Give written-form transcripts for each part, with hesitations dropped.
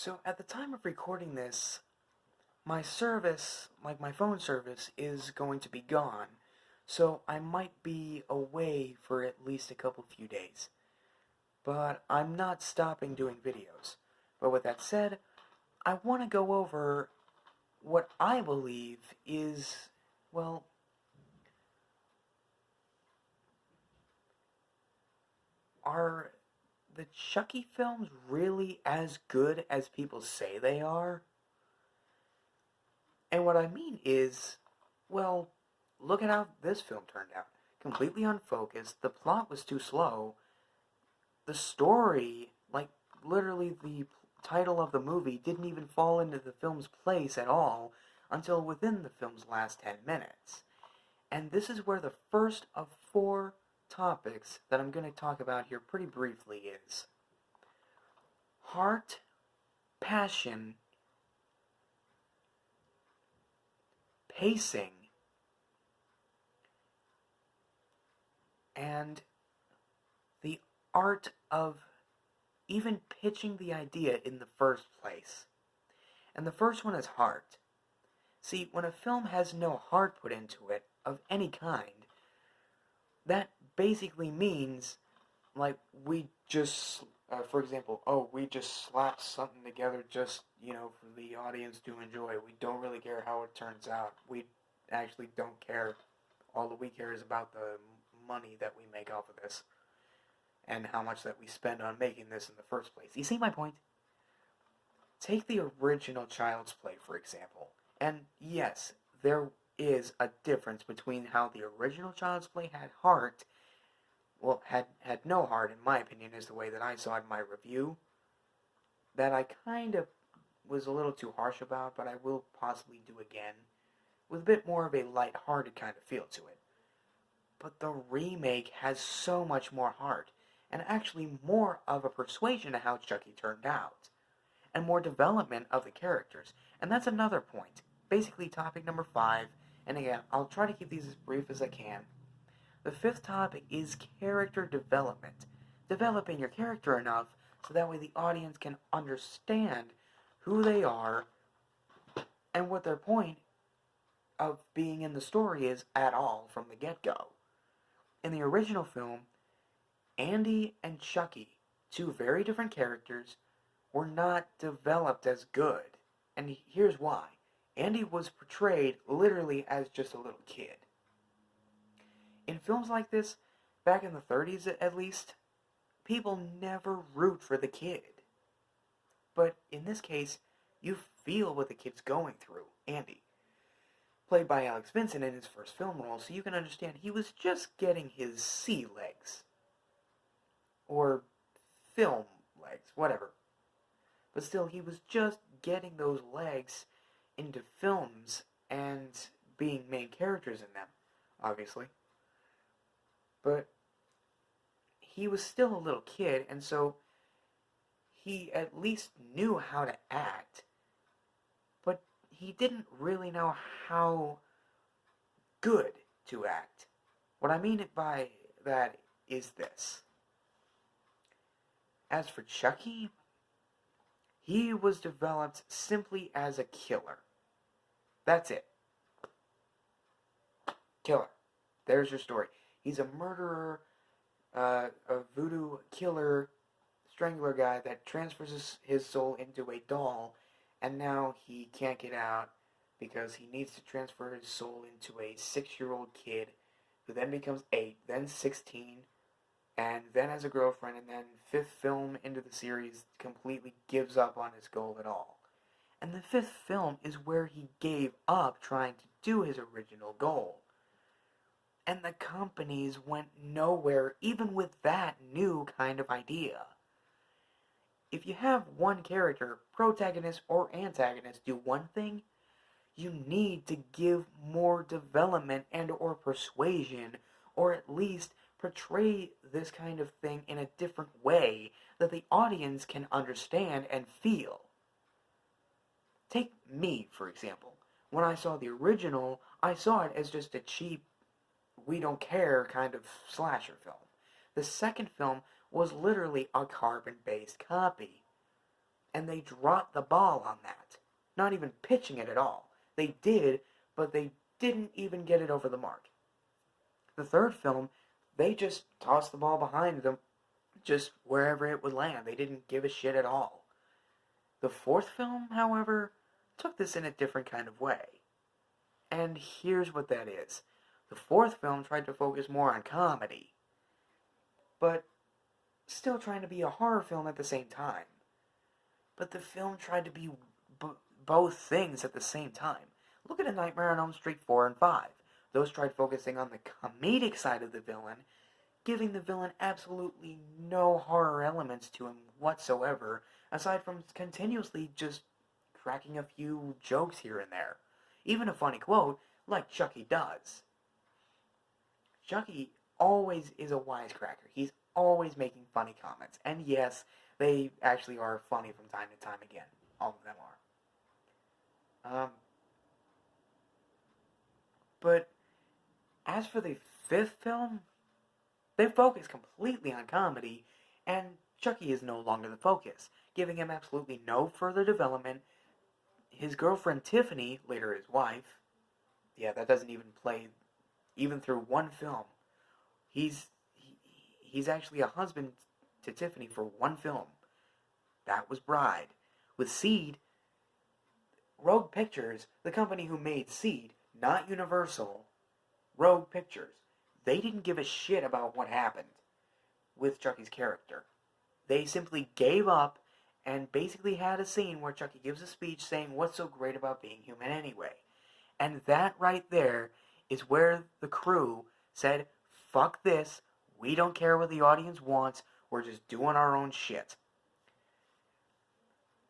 So at the time of recording this, my service, like my phone service, is going to be gone. So I might be away for at least a couple few days. But I'm not stopping doing videos. But with that said, I want to go over what I believe is, well, are the Chucky films really as good as people say they are? And what I mean is, well, look at how this film turned out. Completely unfocused, the plot was too slow, the story, like, literally the title of the movie didn't even fall into the film's place at all until within the film's last 10 minutes. And this is where the first of four topics that I'm going to talk about here pretty briefly is heart, passion, pacing, and the art of even pitching the idea in the first place. And the first one is heart. See, when a film has no heart put into it, of any kind, that basically means, like, we just, for example, we just slapped something together just, for the audience to enjoy. We don't really care how it turns out. We actually don't care. All that we care is about the money that we make off of this and how much that we spend on making this in the first place. You see my point? Take the original Child's Play, for example. And yes, there is a difference between how the original Child's Play had heart, well, had no heart, in my opinion, is the way that I saw it in my review, that I kind of was a little too harsh about, but I will possibly do again, with a bit more of a light-hearted kind of feel to it. But the remake has so much more heart, and actually more of a persuasion of how Chucky turned out, and more development of the characters. And that's another point. Basically, topic number 5, and again, I'll try to keep these as brief as I can. The fifth topic is character development. Developing your character enough so that way the audience can understand who they are and what their point of being in the story is at all from the get-go. In the original film, Andy and Chucky, two very different characters, were not developed as good. And here's why. Andy was portrayed literally as just a little kid. In films like this, back in the 30s at least, people never root for the kid. But in this case, you feel what the kid's going through, Andy. Played by Alex Vincent in his first film role, so you can understand he was just getting his sea legs. Or film legs, whatever. But still, he was just getting those legs into films and being main characters in them, obviously. But he was still a little kid, and so he at least knew how to act, but he didn't really know how good to act. What I mean by that is this. As for Chucky, he was developed simply as a killer. That's it. Killer. There's your story. He's a murderer, a voodoo killer, strangler guy that transfers his soul into a doll, and now he can't get out because he needs to transfer his soul into a 6-year-old kid who then becomes 8, then 16, and then has a girlfriend, and then 5th film into the series completely gives up on his goal at all. And the 5th film is where he gave up trying to do his original goal. And the companies went nowhere even with that new kind of idea. If you have one character, protagonist or antagonist, do one thing, you need to give more development and or persuasion, or at least portray this kind of thing in a different way that the audience can understand and feel. Take me, for example. When I saw the original, I saw it as just a cheap, we don't care kind of slasher film. The second film was literally a carbon-based copy. and they dropped the ball on that. Not even pitching it at all. They did, but they didn't even get it over the mark. The third film, they just tossed the ball behind them, just wherever it would land. They didn't give a shit at all. The fourth film, however, took this in a different kind of way. And here's what that is. The fourth film tried to focus more on comedy, but still trying to be a horror film at the same time. But the film tried to be both things at the same time. Look at A Nightmare on Elm Street 4 and 5. Those tried focusing on the comedic side of the villain, giving the villain absolutely no horror elements to him whatsoever, aside from continuously just cracking a few jokes here and there. Even a funny quote, like Chucky does. Chucky always is a wisecracker. He's always making funny comments. And yes, they actually are funny from time to time again. All of them are. But as for the fifth film, they focus completely on comedy, and Chucky is no longer the focus, giving him absolutely no further development. His girlfriend Tiffany, later his wife, yeah, that doesn't even play, even through one film. He's actually a husband to Tiffany for one film. That was Bride. With Seed, Rogue Pictures, the company who made Seed, not Universal, Rogue Pictures, they didn't give a shit about what happened with Chucky's character. They simply gave up and basically had a scene where Chucky gives a speech saying what's so great about being human anyway. And that right there is where the crew said, fuck this, we don't care what the audience wants, we're just doing our own shit.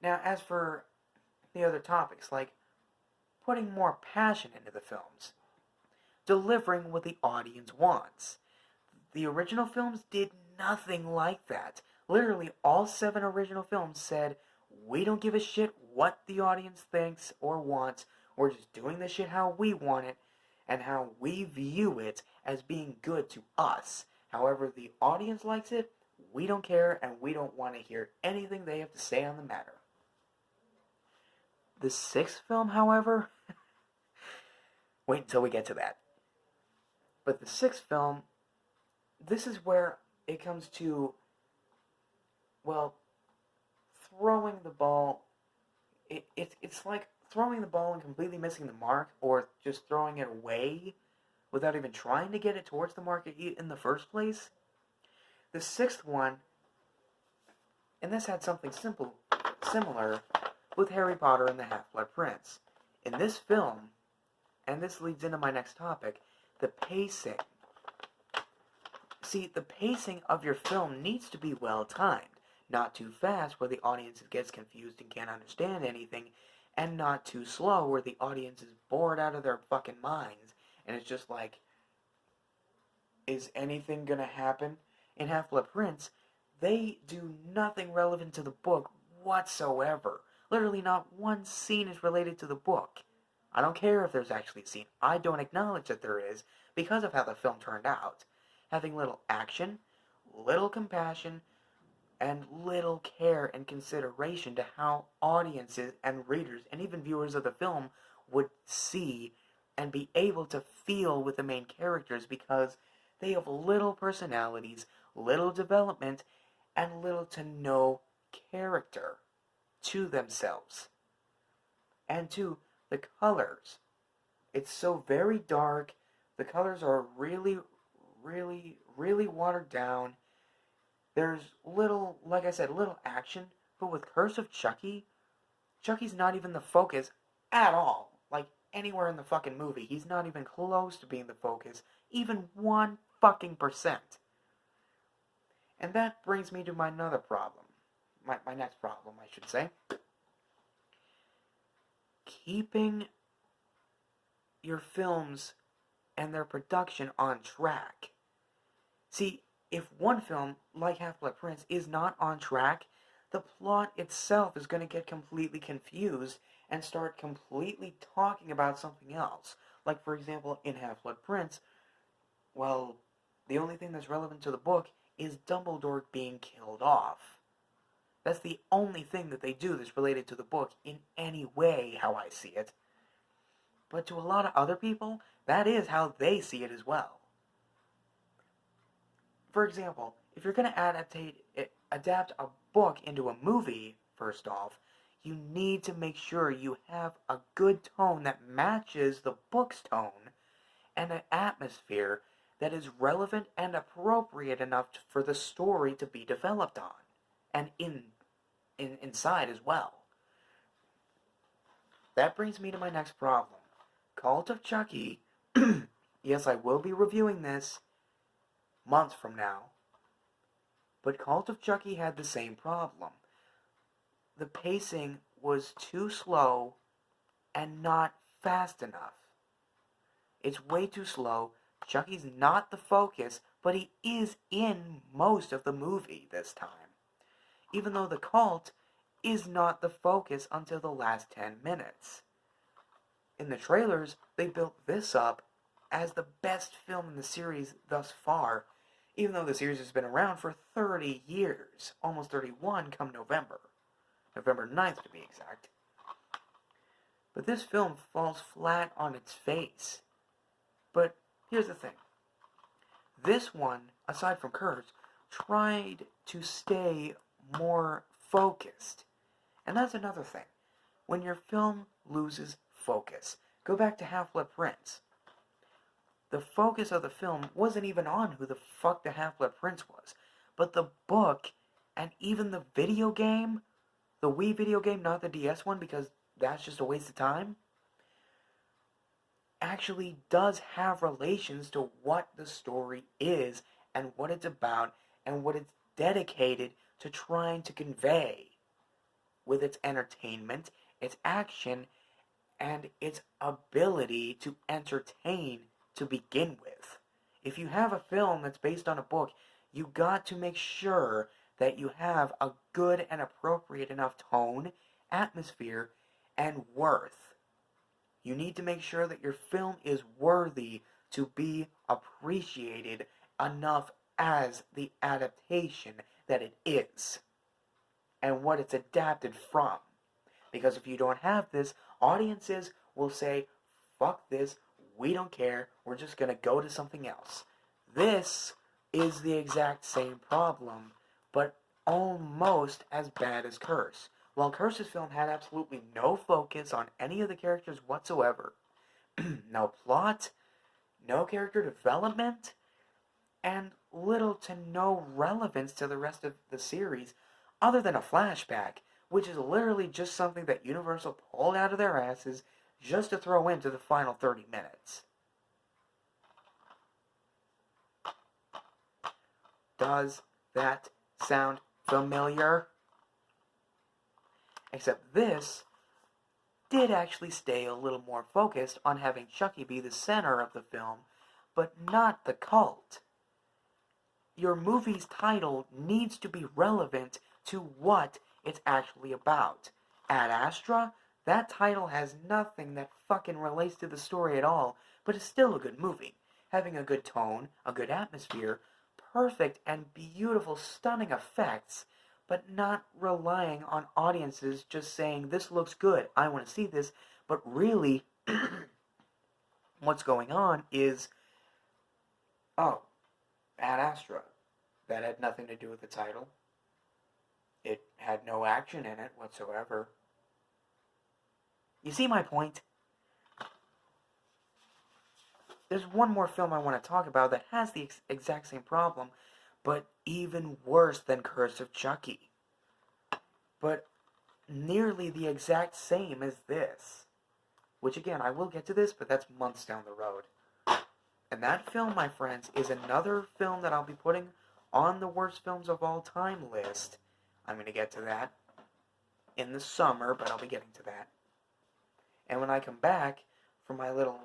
Now, as for the other topics, like putting more passion into the films, delivering what the audience wants. The original films did nothing like that. Literally, all 7 original films said, we don't give a shit what the audience thinks or wants, we're just doing this shit how we want it, and how we view it as being good to us. However the audience likes it, we don't care, and we don't want to hear anything they have to say on the matter. The 6th film, however, wait until we get to that. But the 6th film, this is where it comes to, well, throwing the ball. It's like throwing the ball and completely missing the mark, or just throwing it away without even trying to get it towards the mark in the first place. The 6th one, and this had something similar with Harry Potter and the Half-Blood Prince. In this film, and this leads into my next topic, the pacing. See, the pacing of your film needs to be well timed. Not too fast where the audience gets confused and can't understand anything, and not too slow where the audience is bored out of their fucking minds, and it's just like, is anything gonna happen? In Half-Blood Prince, they do nothing relevant to the book whatsoever. Literally not one scene is related to the book. I don't care if there's actually a scene. I don't acknowledge that there is because of how the film turned out. Having little action, little compassion, and little care and consideration to how audiences and readers and even viewers of the film would see and be able to feel with the main characters, because they have little personalities, little development, and little to no character to themselves. And to the colors. It's so very dark. The colors are really, really, really watered down. There's little, like I said, little action. But with Curse of Chucky, Chucky's not even the focus at all. Like, anywhere in the fucking movie, he's not even close to being the focus. Even 1 fucking percent. And that brings me to my another problem. My next problem, I should say. Keeping your films and their production on track. See, if one film, like Half-Blood Prince, is not on track, the plot itself is going to get completely confused and start completely talking about something else. Like, for example, in Half-Blood Prince, well, the only thing that's relevant to the book is Dumbledore being killed off. That's the only thing that they do that's related to the book in any way, how I see it. But to a lot of other people, that is how they see it as well. For example, if you're going to adapt a book into a movie, first off, you need to make sure you have a good tone that matches the book's tone and an atmosphere that is relevant and appropriate enough for the story to be developed on, and inside as well. That brings me to my next problem. Cult of Chucky. Yes, I will be reviewing this months from now. But Cult of Chucky had the same problem. The pacing was too slow and not fast enough. It's way too slow. Chucky's not the focus, but he is in most of the movie this time. Even though the cult is not the focus until the last 10 minutes. In the trailers, they built this up as the best film in the series thus far, even though the series has been around for 30 years, almost 31 come November. November 9th to be exact. But this film falls flat on its face. But here's the thing. This one, aside from Curse, tried to stay more focused. And that's another thing. When your film loses focus, go back to Half-Blood Prince. The focus of the film wasn't even on who the fuck the Half-Blood Prince was, but the book and even the video game, the Wii video game, not the DS one, because that's just a waste of time, actually does have relations to what the story is and what it's about and what it's dedicated to trying to convey with its entertainment, its action, and its ability to entertain to begin with. If you have a film that's based on a book, you got to make sure that you have a good and appropriate enough tone, atmosphere, and worth. You need to make sure that your film is worthy to be appreciated enough as the adaptation that it is and what it's adapted from. Because if you don't have this, audiences will say, fuck this, we don't care, we're just going to go to something else. This is the exact same problem, but almost as bad as Curse. While Curse's film had absolutely no focus on any of the characters whatsoever, no plot, no character development, and little to no relevance to the rest of the series other than a flashback, which is literally just something that Universal pulled out of their asses just to throw into the final 30 minutes. Does that sound familiar? Except this did actually stay a little more focused on having Chucky be the center of the film, but not the cult. Your movie's title needs to be relevant to what it's actually about. Ad Astra, that title has nothing that fucking relates to the story at all, but it's still a good movie. Having a good tone, a good atmosphere, perfect and beautiful, stunning effects, but not relying on audiences just saying, this looks good, I want to see this, but really, what's going on is, oh, Ad Astra. That had nothing to do with the title. It had no action in it whatsoever. You see my point? There's one more film I want to talk about that has the exact same problem, but even worse than Curse of Chucky. But nearly the exact same as this. Which again, I will get to this, but that's months down the road. And that film, my friends, is another film that I'll be putting on the worst films of all time list. I'm going to get to that in the summer, but I'll be getting to that. And when I come back from my little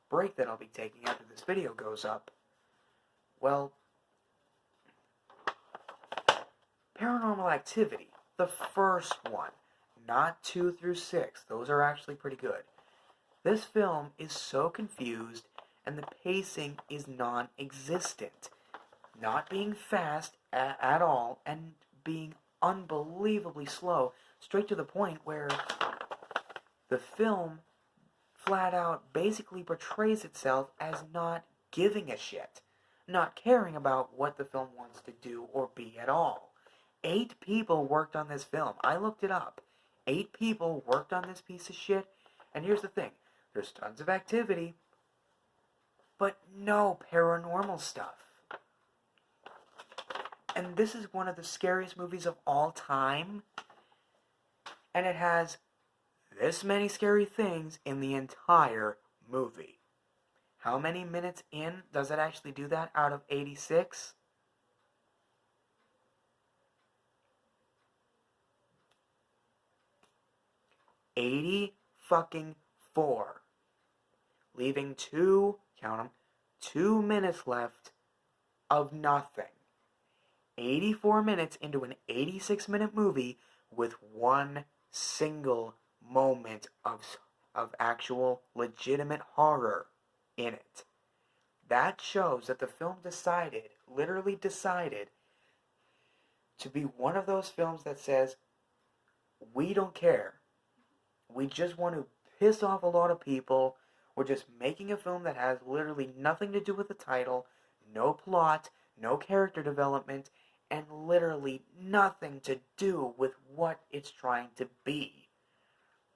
break that I'll be taking after this video goes up, well, Paranormal Activity, the first one, not 2 through 6. Those are actually pretty good. This film is so confused, and the pacing is non-existent. Not being fast at all, and being unbelievably slow, straight to the point where the film flat out basically portrays itself as not giving a shit, not caring about what the film wants to do or be at all. 8 people worked on this film. I looked it up. 8 people worked on this piece of shit, and here's the thing. There's tons of activity, but no paranormal stuff. And this is one of the scariest movies of all time, and it has this many scary things in the entire movie. How many minutes in does it actually do that out of 86? Fucking 4. Leaving count them, 2 minutes left of nothing. 84 minutes into an 86-minute movie with one single moment of actual legitimate horror in it. That shows that the film literally decided, to be one of those films that says, we don't care. We just want to piss off a lot of people. We're just making a film that has literally nothing to do with the title, no plot, no character development, and literally nothing to do with what it's trying to be.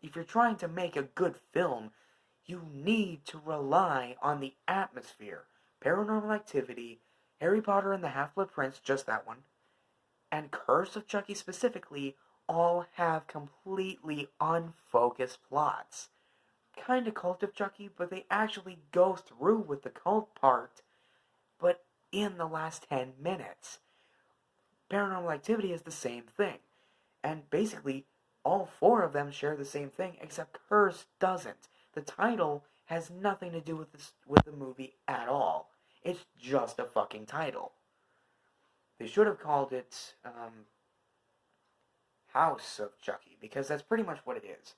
If you're trying to make a good film, you need to rely on the atmosphere. Paranormal Activity, Harry Potter and the Half-Blood Prince, just that one, and Curse of Chucky specifically, all have completely unfocused plots. Kinda Cult of Chucky, but they actually go through with the cult part, but in the last 10 minutes. Paranormal Activity is the same thing. And basically, all 4 of them share the same thing, except Curse doesn't. The title has nothing to do with the movie at all. It's just a fucking title. They should have called it House of Chucky, because that's pretty much what it is.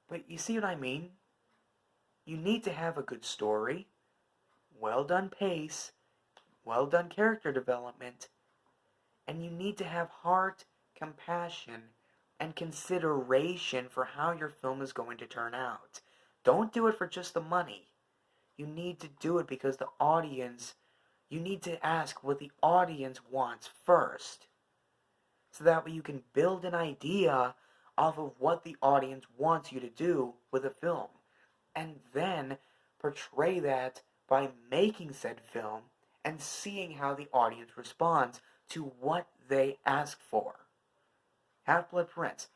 But you see what I mean? You need to have a good story, well done pace, well done character development, and you need to have heart, compassion, and consideration for how your film is going to turn out. Don't do it for just the money. You need to do it because you need to ask what the audience wants first. So that way you can build an idea off of what the audience wants you to do with a film. And then portray that by making said film and seeing how the audience responds to what they ask for. Half-Blood Prince.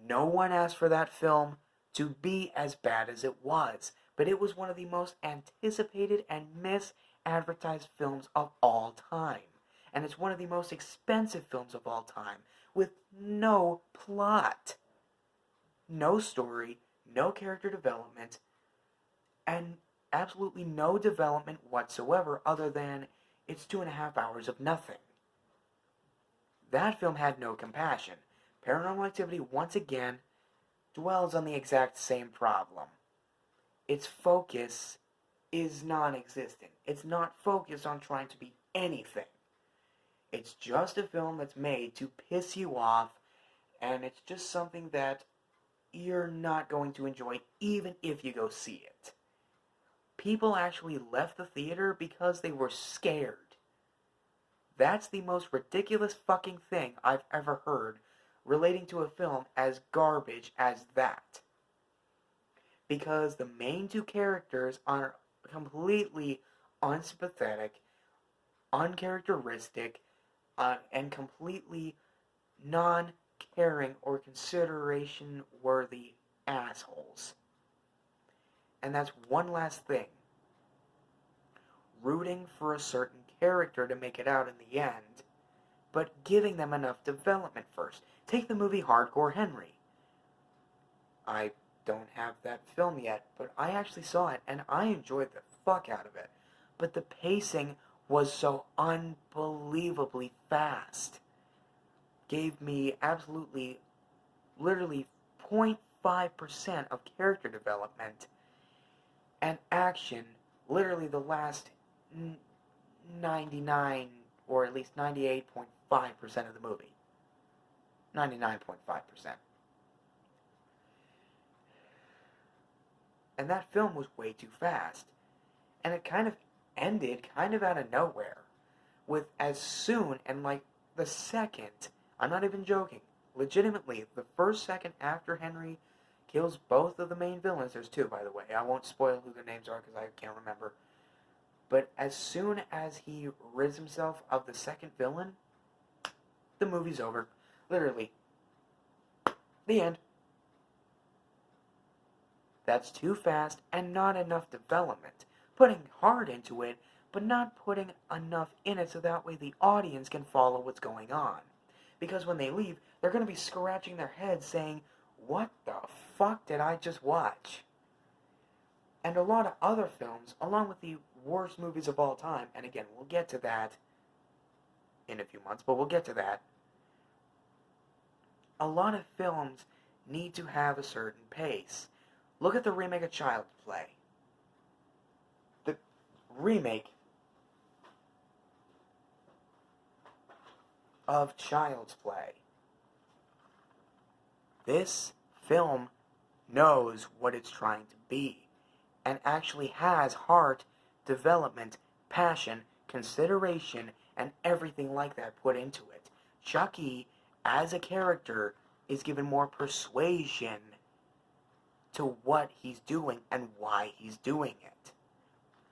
No one asked for that film to be as bad as it was, but it was one of the most anticipated and misadvertised films of all time. And it's one of the most expensive films of all time, with no plot, no story, no character development, and absolutely no development whatsoever other than it's 2.5 hours of nothing. That film had no compassion. Paranormal Activity, once again, dwells on the exact same problem. Its focus is non-existent. It's not focused on trying to be anything. It's just a film that's made to piss you off, and it's just something that you're not going to enjoy even if you go see it. People actually left the theater because they were scared. That's the most ridiculous fucking thing I've ever heard relating to a film as garbage as that. Because the main 2 characters are completely unsympathetic, uncharacteristic, and completely non-caring or consideration-worthy assholes. And that's one last thing. Rooting for a certain character to make it out in the end, but giving them enough development first. Take the movie Hardcore Henry. I don't have that film yet, but I actually saw it, and I enjoyed the fuck out of it. But the pacing was so unbelievably fast. Gave me absolutely, literally 0.5% of character development and action, literally the last 99 or at least 98.5% of the movie. 99.5%. And that film was way too fast. And it kind of ended kind of out of nowhere. With as soon, and like the second, I'm not even joking, legitimately, the first second after Henry kills both of the main villains, there's two, by the way, I won't spoil who their names are because I can't remember, but as soon as he rids himself of the second villain, the movie's over. Literally. The end. That's too fast and not enough development. Putting heart into it, but not putting enough in it so that way the audience can follow what's going on. Because when they leave, they're going to be scratching their heads saying, what the fuck did I just watch? And a lot of other films, along with the worst movies of all time, and again, we'll get to that in a few months, but we'll get to that. A lot of films need to have a certain pace. Look at the remake of Child's Play. The remake of Child's Play. This film knows what it's trying to be and actually has heart, development, passion, consideration, and everything like that put into it. Chucky, as a character, is given more persuasion to what he's doing and why he's doing it.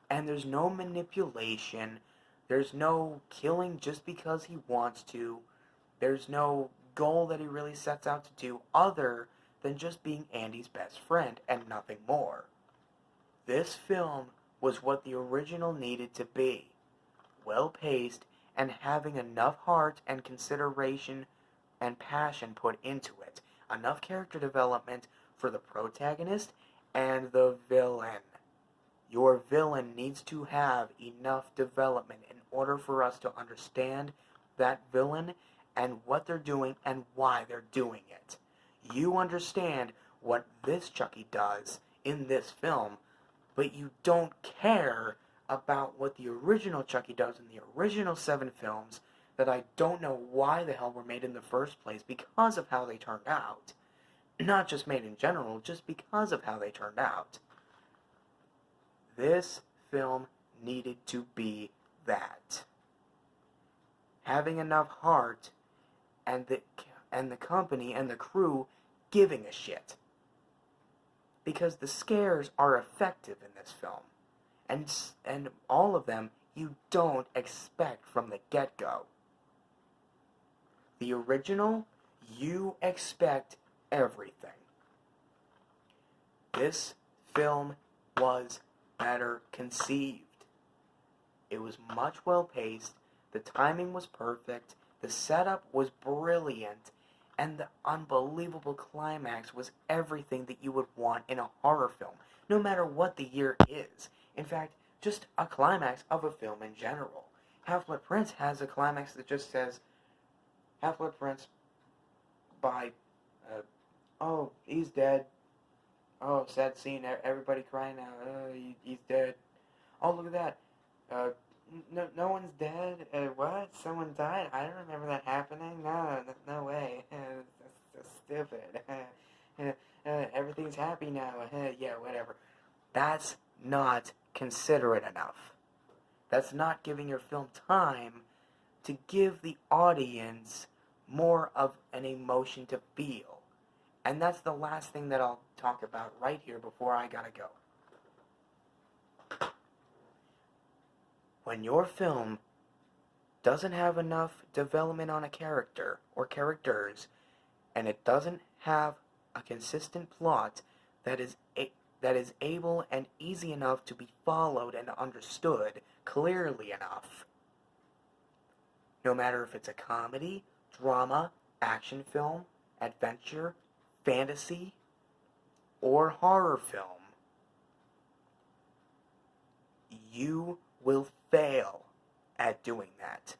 And there's no manipulation, there's no killing just because he wants to, there's no goal that he really sets out to do other than just being Andy's best friend and nothing more. This film was what the original needed to be. Well-paced and having enough heart and consideration and passion put into it. Enough character development for the protagonist and the villain. Your villain needs to have enough development in order for us to understand that villain and what they're doing and why they're doing it. You understand what this Chucky does in this film, but you don't care about what the original Chucky does in the original 7 films that I don't know why the hell were made in the first place because of how they turned out. Not just made in general, just because of how they turned out. This film needed to be that. Having enough heart and the company and the crew giving a shit. Because the scares are effective in this film. And all of them you don't expect from the get-go. The original, you expect everything. This film was better conceived. It was much well-paced, the timing was perfect, the setup was brilliant, and the unbelievable climax was everything that you would want in a horror film, no matter what the year is. In fact, just a climax of a film in general. Half-Blood Prince has a climax that just says, Half-Blood Prince by, oh, he's dead. Oh, sad scene, everybody crying now, he's dead. Oh, look at that. No one's dead. What? Someone died? I don't remember that happening. No way. That's stupid. Everything's happy now. Yeah, whatever. That's not considerate enough. That's not giving your film time to give the audience more of an emotion to feel. And that's the last thing that I'll talk about right here before I gotta go. When your film doesn't have enough development on a character or characters, and it doesn't have a consistent plot that is able and easy enough to be followed and understood clearly enough, no matter if it's a comedy, drama, action film, adventure, fantasy, or horror film, you will fail at doing that.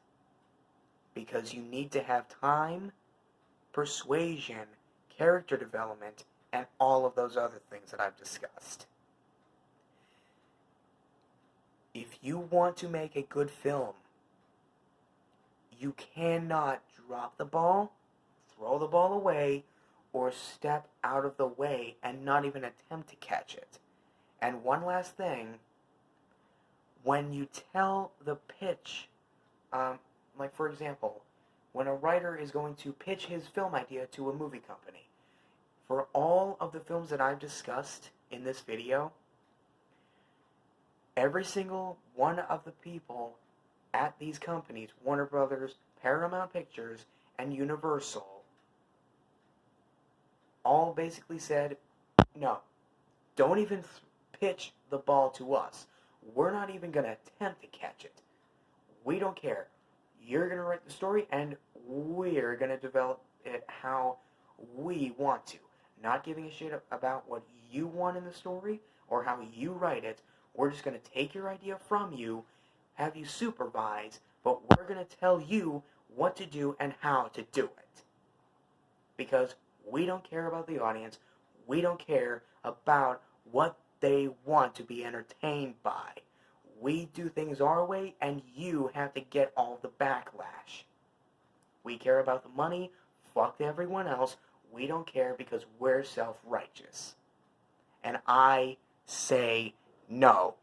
Because you need to have time, persuasion, character development, and all of those other things that I've discussed. If you want to make a good film, you cannot drop the ball, throw the ball away or step out of the way and not even attempt to catch it. And one last thing, when you tell the pitch, like for example, when a writer is going to pitch his film idea to a movie company, for all of the films that I've discussed in this video, every single one of the people at these companies, Warner Brothers, Paramount Pictures, and Universal, all basically said, no, don't even pitch the ball to us. We're not even going to attempt to catch it. We don't care. You're going to write the story, and we're going to develop it how we want to. Not giving a shit about what you want in the story or how you write it. We're just going to take your idea from you, have you supervise, but we're going to tell you what to do and how to do it. Because we don't care about the audience. We don't care about what they want to be entertained by. We do things our way, and you have to get all the backlash. We care about the money. Fuck everyone else. We don't care because we're self-righteous. And I say no.